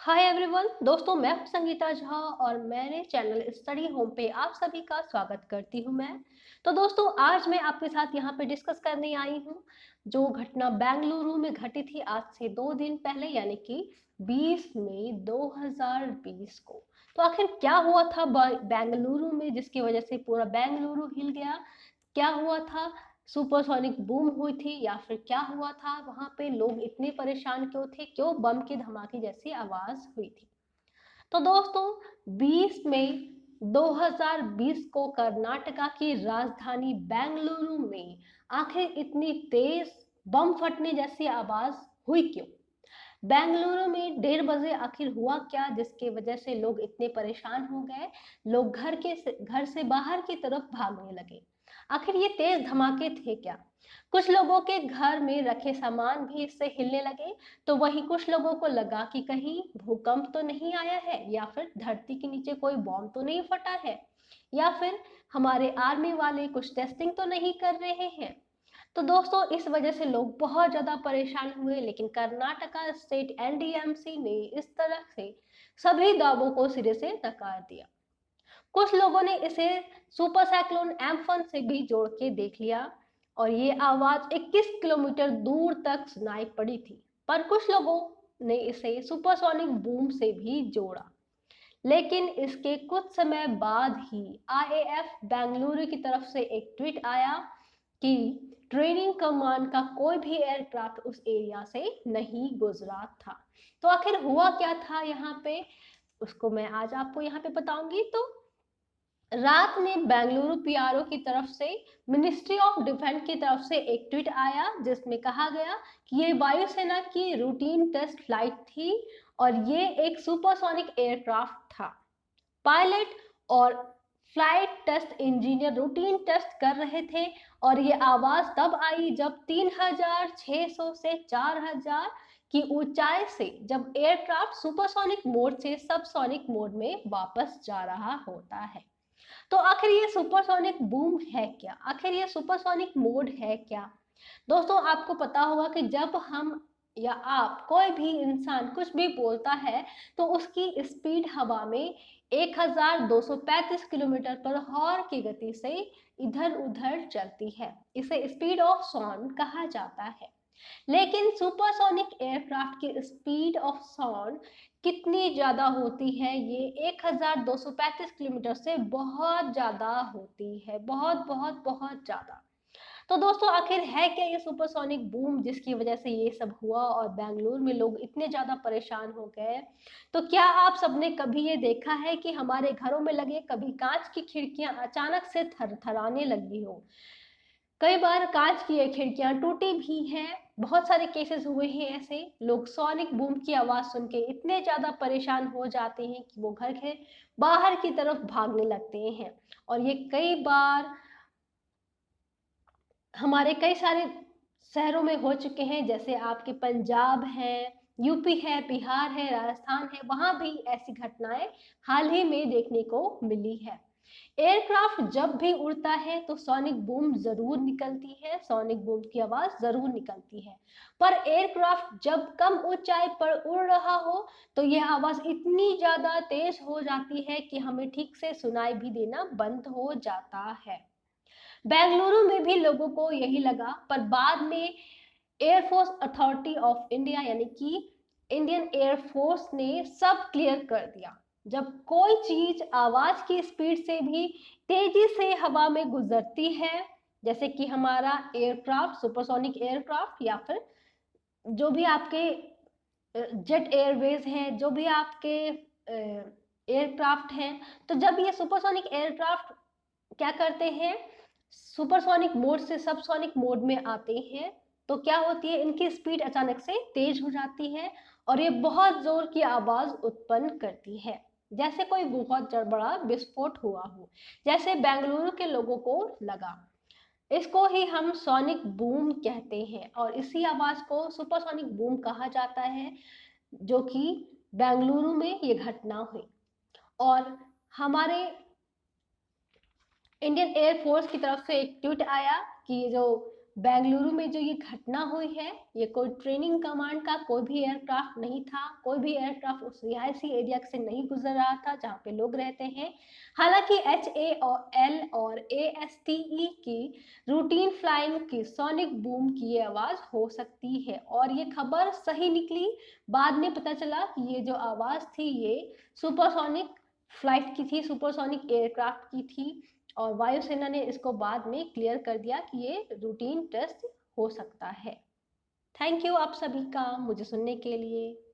Hi everyone दोस्तों, मैं हूं संगीता झा और मेरे चैनल स्टडी होम पे आप सभी का स्वागत करती हूं मैं। तो दोस्तों, आज मैं आपके साथ यहां पे डिस्कस करने आई हूं जो घटना बेंगलुरु में घटी थी आज से 2 दिन पहले, यानी कि 20 मई 2020 को। तो आखिर क्या हुआ था बेंगलुरु में जिसकी वजह से पूरा बेंगलुरु हिल गया? क्या हुआ था? सुपरसोनिक बूम हुई थी या फिर क्या हुआ था? वहां पे लोग इतने परेशान क्यों थे? क्यों बम की धमाके जैसी आवाज हुई थी? तो दोस्तों, 20 मई 2020 को कर्नाटका की राजधानी बेंगलुरु में आखिर इतनी तेज बम फटने जैसी आवाज हुई क्यों? बेंगलुरु में 1:30 बजे आखिर हुआ क्या जिसकी वजह से लोग इतने परेशान हो गए? लोग घर से बाहर की तरफ भागने लगे। आखिर ये तेज धमाके थे क्या? कुछ लोगों के घर में रखे सामान भी इससे हिलने लगे, तो वहीं कुछ लोगों को लगा कि कहीं भूकंप तो नहीं आया है, या फिर धरती के नीचे कोई बॉम्ब तो नहीं फटा है, या फिर हमारे आर्मी वाले कुछ टेस्टिंग तो नहीं कर रहे हैं। तो दोस्तों, इस वजह से लोग बहुत ज्यादा परेशान हुए, लेकिन कर्नाटका स्टेट एनडीएमसी ने इस तरह से सभी दावों को सिरे से नकार दिया। कुछ लोगों ने इसे सुपर साइक्लोन एम्फन से भी जोड़ के देख लिया और ये आवाज 21 किलोमीटर दूर तक सुनाई पड़ी थी। पर कुछ लोगों ने इसे सुपरसोनिक बूम से भी जोड़ा, लेकिन इसके कुछ समय बाद ही आईएएफ बेंगलुरु की तरफ से एक ट्वीट आया कि ट्रेनिंग कमांड का कोई भी एयरक्राफ्ट उस एरिया से नहीं गुजरा था। तो आखिर हुआ क्या था यहाँ पे, उसको मैं आज आपको यहाँ पे बताऊंगी। तो रात में बेंगलुरु पीआरओ की तरफ से मिनिस्ट्री ऑफ डिफेंस की तरफ से एक ट्वीट आया जिसमें कहा गया कि ये वायुसेना की रूटीन टेस्ट फ्लाइट थी और ये एक सुपरसोनिक एयरक्राफ्ट था। पायलट और flight test engineer routine test कर रहे थे और ये आवाज तब आई जब 3600 से 4000 की ऊंचाई से जब एयरक्राफ्ट सुपरसोनिक मोड से सबसोनिक मोड में वापस जा रहा होता है। तो आखिर ये सुपरसोनिक बूम है क्या? आखिर ये सुपरसोनिक मोड है क्या? दोस्तों, आपको पता होगा कि जब हम या आप कोई भी इंसान कुछ भी बोलता है तो उसकी स्पीड हवा में 1235 किलोमीटर पर हॉर की गति से इधर उधर चलती है। इसे स्पीड ऑफ साउंड कहा जाता है। लेकिन सुपरसोनिक एयरक्राफ्ट की स्पीड ऑफ साउंड कितनी ज्यादा होती है? ये 1235 किलोमीटर से बहुत ज्यादा होती है, बहुत बहुत बहुत ज्यादा। तो दोस्तों, आखिर है क्या ये सुपरसोनिक बूम जिसकी वजह से ये सब हुआ और बेंगलुरु में लोग इतने ज्यादा परेशान हो गए? तो क्या आप सबने कभी ये देखा है कि हमारे घरों में लगे कभी कांच की खिड़कियां अचानक से थरथराने लगी हो? कई बार कांच की ये खिड़कियां टूटी भी हैं। बहुत सारे केसेस हुए हैं ऐसे। लोग सोनिक बूम की आवाज सुन के इतने ज्यादा परेशान हो जाते हैं कि वो घर के बाहर की तरफ भागने लगते हैं। और ये कई बार हमारे कई सारे शहरों में हो चुके हैं, जैसे आपके पंजाब है, यूपी है, बिहार है, राजस्थान है, वहां भी ऐसी घटनाएं हाल ही में देखने को मिली है। एयरक्राफ्ट जब भी उड़ता है तो सोनिक बूम जरूर निकलती है, सोनिक बूम की आवाज जरूर निकलती है। पर एयरक्राफ्ट जब कम ऊंचाई पर उड़ रहा हो तो यह आवाज इतनी ज्यादा तेज हो जाती है कि हमें ठीक से सुनाई भी देना बंद हो जाता है। बेंगलुरु में भी लोगों को यही लगा, पर बाद में एयरफोर्स अथॉरिटी ऑफ इंडिया यानी कि इंडियन एयरफोर्स ने सब क्लियर कर दिया। जब कोई चीज आवाज की स्पीड से भी तेजी से हवा में गुजरती है, जैसे कि हमारा एयरक्राफ्ट, सुपरसोनिक एयरक्राफ्ट, या फिर जो भी आपके जेट एयरवेज हैं, जो भी आपके एयरक्राफ्ट हैं, तो जब ये सुपरसोनिक एयरक्राफ्ट क्या करते हैं, सुपरसोनिक मोड से सबसोनिक मोड में आते हैं, तो क्या होती है, इनकी स्पीड अचानक से तेज हो जाती है और ये बहुत जोर की आवाज उत्पन्न करती है, जैसे कोई बहुत बड़ा विस्फोट हुआ हो, जैसे बेंगलुरु के लोगों को लगा। इसको ही हम सोनिक बूम कहते हैं और इसी आवाज को सुपरसोनिक बूम कहा जाता है, जो कि बेंगलुरु में ये घटना हुई। और हमारे इंडियन एयरफोर्स की तरफ से एक ट्वीट आया कि ये जो बेंगलुरु में जो ये घटना हुई है, ये कोई ट्रेनिंग कमांड का कोई भी एयरक्राफ्ट नहीं था, कोई भी एयरक्राफ्ट उस रिहायशी एरिया से नहीं गुजर रहा था जहाँ पे लोग रहते हैं। हालांकि HAL और ASTE की रूटीन फ्लाइंग की सोनिक बूम की ये आवाज़ हो सकती है और ये खबर सही निकली। बाद में पता चला कि ये जो आवाज़ थी ये सुपरसोनिक फ्लाइट की थी, सुपरसोनिक एयरक्राफ्ट की थी और वायुसेना ने इसको बाद में क्लियर कर दिया कि ये रूटीन टेस्ट हो सकता है। थैंक यू आप सभी का मुझे सुनने के लिए।